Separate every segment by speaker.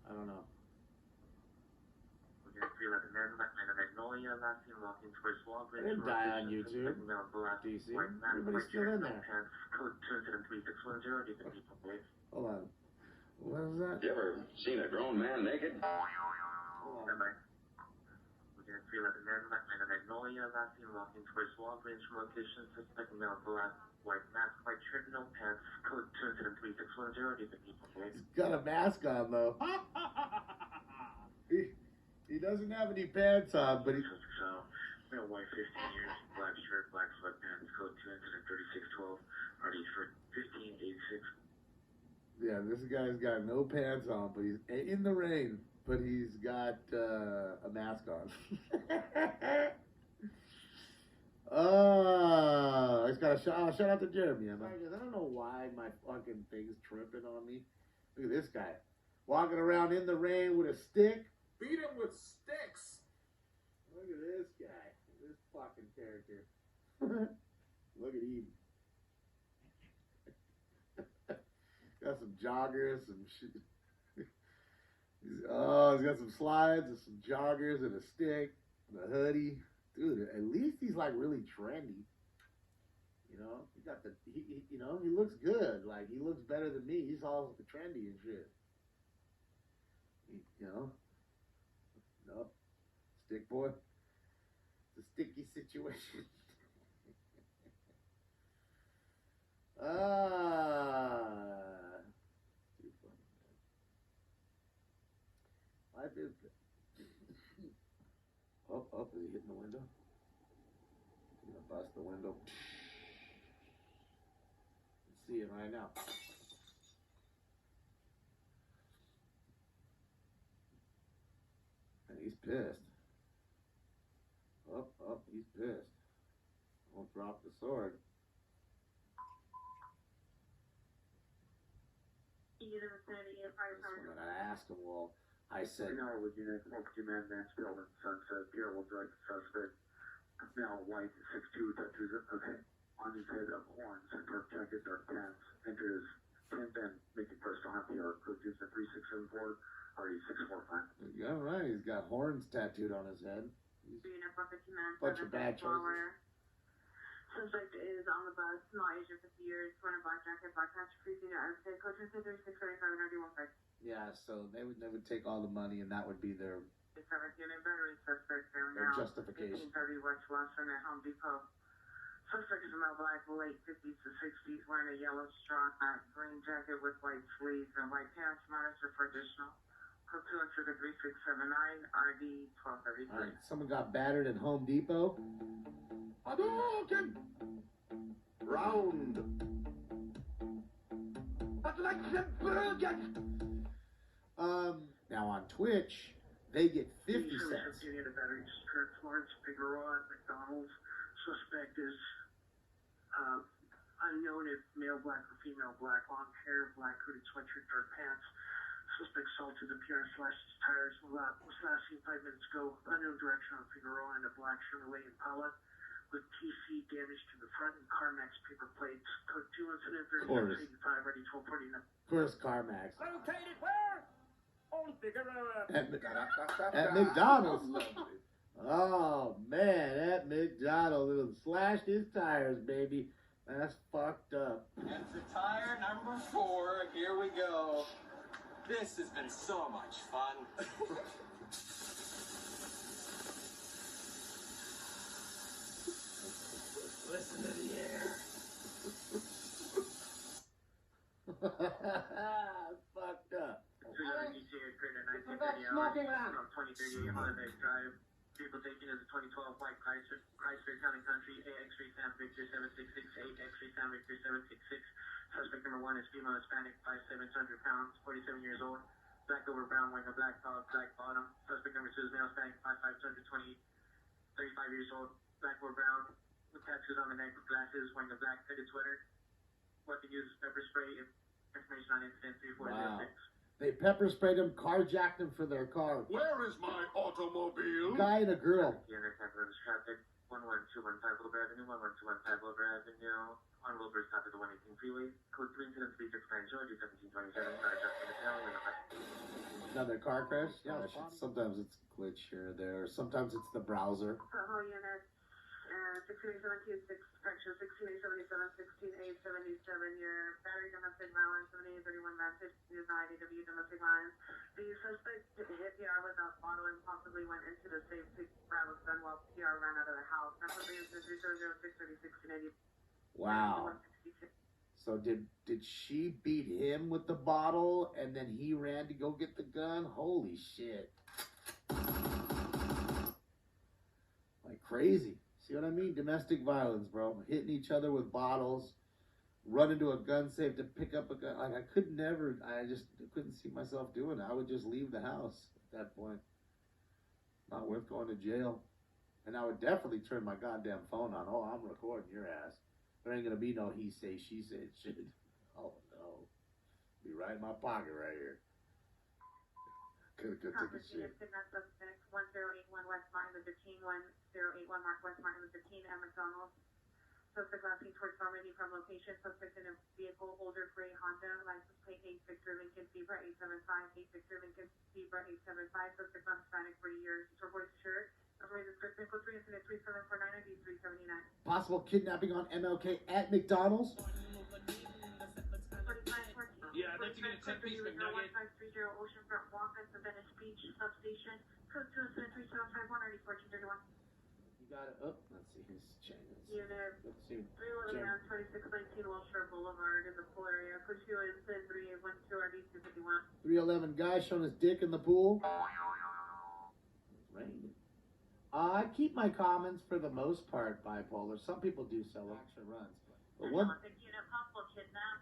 Speaker 1: I don't know.
Speaker 2: We're going to feel at the Magnolia, last seen walking towards Walgreens.
Speaker 1: I didn't die on YouTube. DC. Everybody's still in there.
Speaker 2: Code 23610, different people, please.
Speaker 1: Hold on. What was that?
Speaker 3: You ever seen a grown man naked?
Speaker 2: Hold on. We're going to feel at the Magnolia, last seen walking towards Walgreens from location, suspect male, black, white mask, white shirt, no pants, code 23610, different people, please.
Speaker 1: He's got a mask on, though. He doesn't have any pants on, but he...
Speaker 2: So, male, white, 15 years, black shirt, black sweatpants, code 23612, already for 1586.
Speaker 1: Yeah, this guy's got no pants on, but he's in the rain, but he's got a mask on. I just got a shout out to Jeremy. I don't know why my fucking thing's tripping on me. Look at this guy. Walking around in the rain with a stick.
Speaker 4: Beat him with sticks.
Speaker 1: Look at this guy. This fucking character. Look at him. Got some joggers, some shit. He's got some slides and some joggers and a stick and a hoodie. Dude, at least he's like really trendy. You know, he got he looks good. Like, he looks better than me. He's all trendy and shit. You know? No. Stick boy. It's a sticky situation. Too funny, man. Life is good. Is he hitting the window? He's gonna bust the window. Let's see it right now. And he's pissed. He's pissed. Won't drop the sword. I asked him, well, I said,
Speaker 2: no, we're going to smoke two man Mansfield and Sunset. Pierre will drive the suspect. Male, white, 6'2", tattoos, okay, on his head of horns, dark jacket, dark pants. Enters 10 then making personal happy hour. Code gives a 3674, already 645.
Speaker 1: Yeah, right. He's got horns tattooed on his head. Bunch of bad choices.
Speaker 5: Suspect is on the bus, not aged 50 years, wearing a black jacket, black pants, freezing at Armstead, code 23635
Speaker 1: Yeah, so they would take all the money, and that would be their justification.
Speaker 5: 1830 West Western at Home Depot. Suspect is a male, black, late 50s to 60s, wearing a yellow straw hat, green jacket with white sleeves and white pants. Monitor for additional. Code 23679 RD 1233.
Speaker 1: All right, someone got battered at Home Depot.
Speaker 4: Hadouken! Round. But like the Bergen!
Speaker 1: Now on Twitch, they get 50 cents.
Speaker 2: Getting a battery, Kurt Florence, Figueroa, McDonald's. Suspect is unknown if male black or female black, long hair, black hooded sweatshirt, dark pants. Suspect assaulted the PR slashed his tires. Was last seen 5 minutes ago. Unknown direction on Figueroa and a black Chevrolet Impala with TC damage to the front and CarMax paper plates. Code 213-85, ready 1249.
Speaker 1: Of course, CarMax.
Speaker 4: Located where? On Figueroa.
Speaker 1: At McDonald's. Oh, man, that McDonald's slashed his tires, baby. That's fucked up.
Speaker 6: And for tire number 4, here we go. This has been so much fun. Listen to the air.
Speaker 1: Fucked up.
Speaker 5: Smoking loud.
Speaker 2: 2038 Honda Drive. Vehicle taken is a 2012 white Chrysler Town and Country AX3 Sam Victor 766 8X3 Sam Victor 766. Suspect number 1 is female Hispanic, 5'7", 200 pounds, 47 years old. Black over brown, wearing a black top, black bottom. Suspect number 2 is male Hispanic, 5'5", 220, 35 years old. Black over brown, with tattoos on the neck, with glasses, wearing a black fitted sweater. Weapon uses pepper spray. Information on incident 3406.
Speaker 1: Wow. They pepper sprayed him, carjacked him for their car.
Speaker 4: Where is my automobile?
Speaker 1: Guy and a girl.
Speaker 2: The undertaker is traffic. 11215 Wilbur Avenue, 11215 Wilbur Avenue. On Wilbur, stop at the 118 freeway. Code 3 incident 369 Georgia 1727. Not adjusting the tail.
Speaker 1: Another car crash? Yeah, sometimes it's glitch here or there. Sometimes it's the browser.
Speaker 5: Whole unit, 16A726, correction, 16A77, 16A77, your battery domestic violence, 7831 message, is not IDW domestic violence. The suspect hit PR with a bottle and possibly went into the safe to grab a gun while PR ran out of the house. That's what the 300
Speaker 1: Wow. So did she beat him with the bottle and then he ran to go get the gun? Holy shit. Like crazy. See what I mean? Domestic violence, bro. Hitting each other with bottles, run into a gun safe to pick up a gun. Like I couldn't see myself doing it. I would just leave the house at that point. Not worth going to jail. And I would definitely turn my goddamn phone on. Oh, I'm recording your ass. There ain't gonna be no he say, she said shit. Oh no. Be right in my pocket right here. Could've took a shit.
Speaker 5: 1081 West Martin Luther King, 1081 West Martin Luther King at McDonald's. Suspect lasting towards Normandy from location. Suspect in a vehicle, older gray Honda, license plate 8 Victor Lincoln Zebra 875, 8 Victor Lincoln Zebra 875. Suspect on Hispanic, 40 years, turquoise shirt.
Speaker 1: Possible kidnapping on MLK at McDonald's.
Speaker 6: Yeah, I'd like to get a 10-piece McNugget.
Speaker 5: 1530 Oceanfront Walk at the Venice Beach substation. Code 27375 1431.
Speaker 1: You got it. Oh, let's see his channels.
Speaker 5: Unit
Speaker 1: Let's see.
Speaker 5: 311 2619 Wilshire Boulevard in the pool area. Code 2 is 3812 RD251.
Speaker 1: 311 guy showing his dick in the pool. It's raining. I keep my comments for the most part bipolar. Some people do sell action runs. But one
Speaker 5: Unit possible kidnap.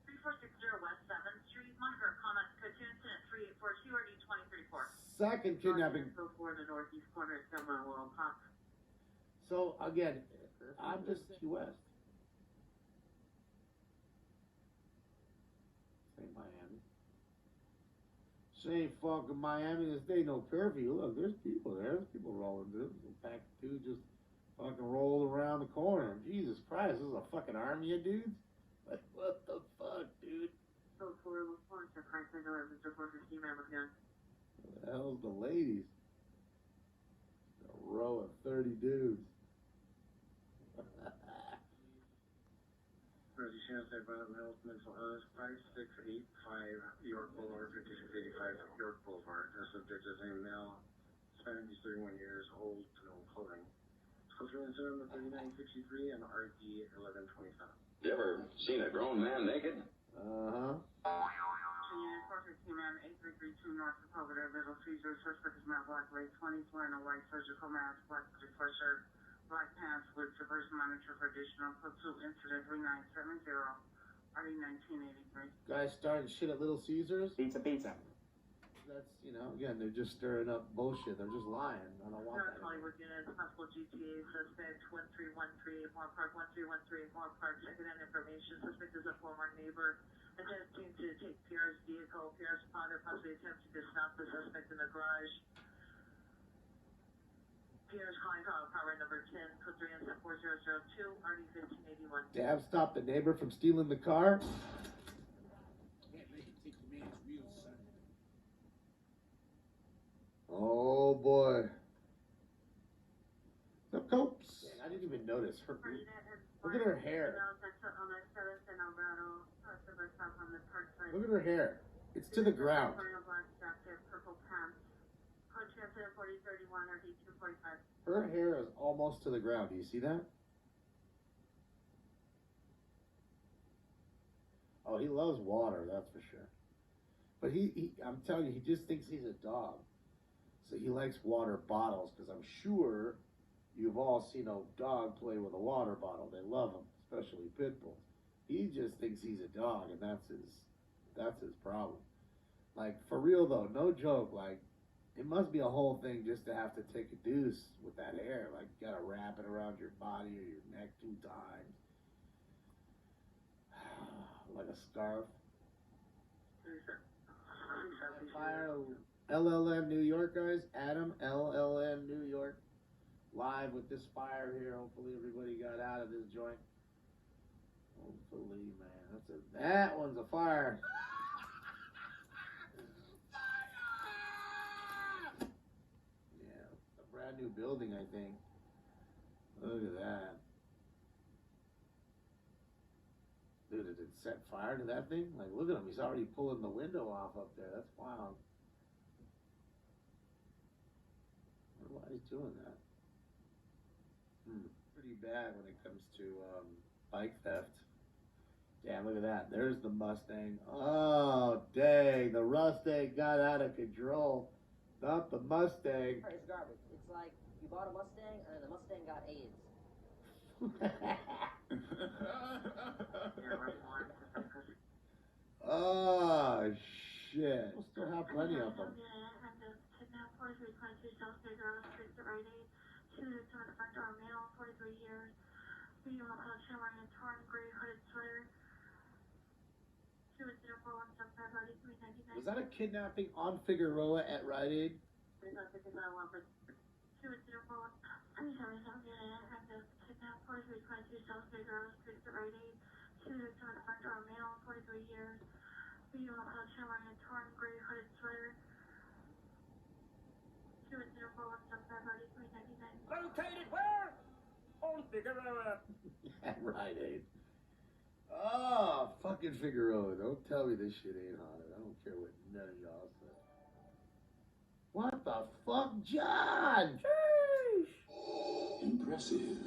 Speaker 5: 3460 West 7th Street. Monitor comment. Code 2 incident 3842 RD2034.
Speaker 1: second kidnapping.
Speaker 5: For the northeast corner of Summer World Park.
Speaker 1: So again, I'm just Key West. Say Miami. Say fucking Miami. This day no curfew. Look, there's people there. There's people rolling. This pack two just fucking rolled around the corner. Jesus Christ, this is a fucking army of dudes. Like, what the fuck, dude?
Speaker 5: So for the point of Franklin or Mr. 415 members again.
Speaker 1: What the hell's the ladies? A row of 30 dudes.
Speaker 2: Rosie Shannon said Brother Mills Mental Illness 565 York Boulevard 5685 York Boulevard. The subject is a male, Hispanic, 31 years old, no clothing. Closer incident number 3963 and RD 1127.
Speaker 3: You ever seen a grown man naked?
Speaker 1: Uh-huh.
Speaker 5: Unit 415 man 8332 North Dakota, Middle Caesar, suspect is male, black, late 20s, wearing a white surgical mask, black sweatshirt, black pants with reverse monitor for additional code 2 incident 3970 RD 1983.
Speaker 1: Guys starting shit at Little Caesars.
Speaker 7: Pizza, pizza.
Speaker 1: That's, you know, again, they're just stirring up bullshit. They're just lying. I don't want
Speaker 5: North
Speaker 1: that.
Speaker 5: Hollywood unit, possible GTA suspect 1313 Moore Park, 1313 Moore Park, checking in information. Suspect is a former neighbor attempting to take Pierre's vehicle. Pierre's father possibly attempting to stop the suspect in the garage. Pierre's calling power number 10, code 3 incident 4002, RD 1581.
Speaker 1: They have stopped the neighbor from stealing the car. Oh boy. The copes. I didn't even notice her. Look at her hair. Look at her hair. It's to the ground. Her hair is almost to the ground. Do you see that? Oh, he loves water, that's for sure. But I'm telling you, he just thinks he's a dog. So he likes water bottles, because I'm sure you've all seen a dog play with a water bottle. They love them, especially pit bulls. He just thinks he's a dog, and that's his problem. Like, for real though, no joke, like, it must be a whole thing just to have to take a deuce with that hair. Like, you gotta wrap it around your body or your neck 2 times. Like a scarf. Fire LLN New York, guys. Adam, LLN New York. Live with this fire here. Hopefully everybody got out of this joint. Hopefully, man. That one's a fire. brand new building, I think. Look at that. Dude, did it set fire to that thing? Like, look at him. He's already pulling the window off up there. That's wild. I wonder why he's doing that. Pretty bad when it comes to bike theft. Damn, look at that. There's the Mustang. Oh, dang. The Mustang got out of control. Not the Mustang.
Speaker 7: It's garbage. It's like you bought a Mustang and the Mustang got AIDS.
Speaker 1: Oh, shit. We'll still have plenty of them. Was that a kidnapping on Figueroa at Rite Aid?
Speaker 4: Located where? On Figueroa.
Speaker 1: At Rite Aid. Oh, fucking Figueroa. Don't tell me this shit ain't haunted. I don't care what none of y'all say. What the fuck, John? Sheesh.
Speaker 3: Impressive.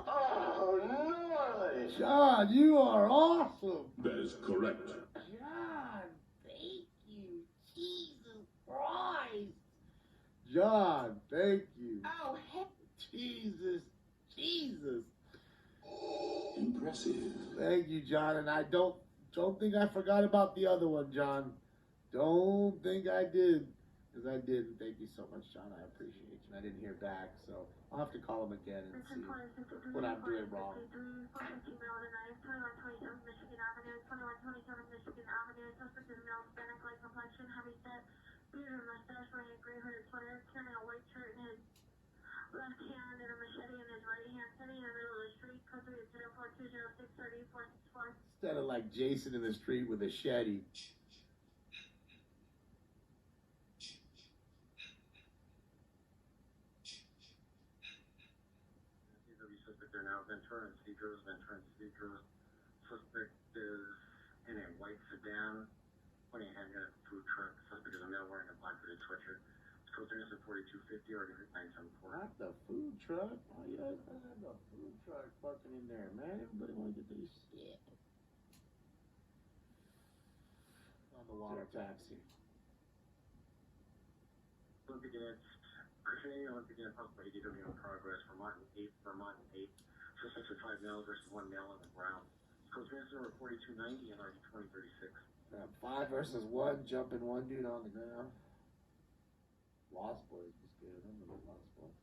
Speaker 1: Oh, nice. John, you are awesome.
Speaker 3: That is correct.
Speaker 1: John, thank you. Jesus Christ. John, thank you. Oh, heck. Jesus.
Speaker 3: Impressive.
Speaker 1: Thank you, John. And I don't think I forgot about the other one, John. Don't think I did. Because I didn't. Thank you so much, John. I appreciate you. And I didn't hear back, so I'll have to call him again and see what I'm doing wrong.
Speaker 2: Left hand and a machete in his right hand, sitting in the middle of the street, code 304-206-30-464.
Speaker 1: Instead of like Jason in the street with a shetty.
Speaker 2: Suspect are now Ventura and Cedros. Suspect is in a white sedan, pointing a handgun at the food truck. Suspect is a male wearing a black hooded sweatshirt. Code 4250 or 974.
Speaker 1: Not the food truck. Oh, you guys have the food truck fucking in there, man. Everybody want to get their shit. On the water taxi.
Speaker 2: Olympic units, Christian Olympic unit, possible ADW in progress. Vermont and 8. Suspects are 5 males versus 1 male on the ground. Code number 4290 and RD 2036.
Speaker 1: 5 versus 1, jumping one dude on the ground. Lost Boys was good. I remember Lost Boys.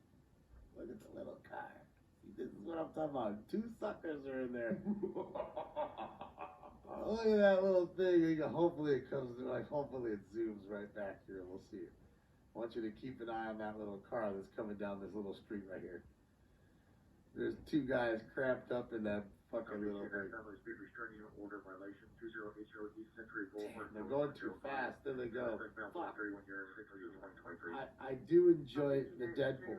Speaker 1: Look at the little car. See, this is what I'm talking about. 2 suckers are in there. Oh, look at that little thing. Hopefully it comes, hopefully it zooms right back here. We'll see it. I want you to keep an eye on that little car that's coming down this little street right here. There's 2 guys cramped up in that fucking little thing.
Speaker 2: Speed restraining order violation 2080 East Century Boulevard.
Speaker 1: They're going too fast. There they go. Fuck.
Speaker 2: 31 years, 2023.
Speaker 1: I do enjoy the Deadpool.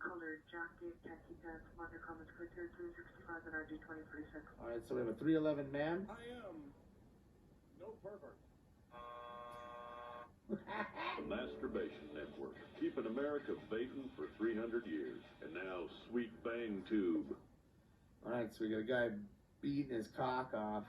Speaker 5: Colored jacket, khaki pants, mother comments, quick 265 and RD 2046.
Speaker 1: Alright, so we have a 311 man.
Speaker 4: I am no pervert.
Speaker 3: The Masturbation Network, keeping America baiting for 300 years. And now, Sweet Bang Tube.
Speaker 1: Alright, so we got a guy beating his cock off.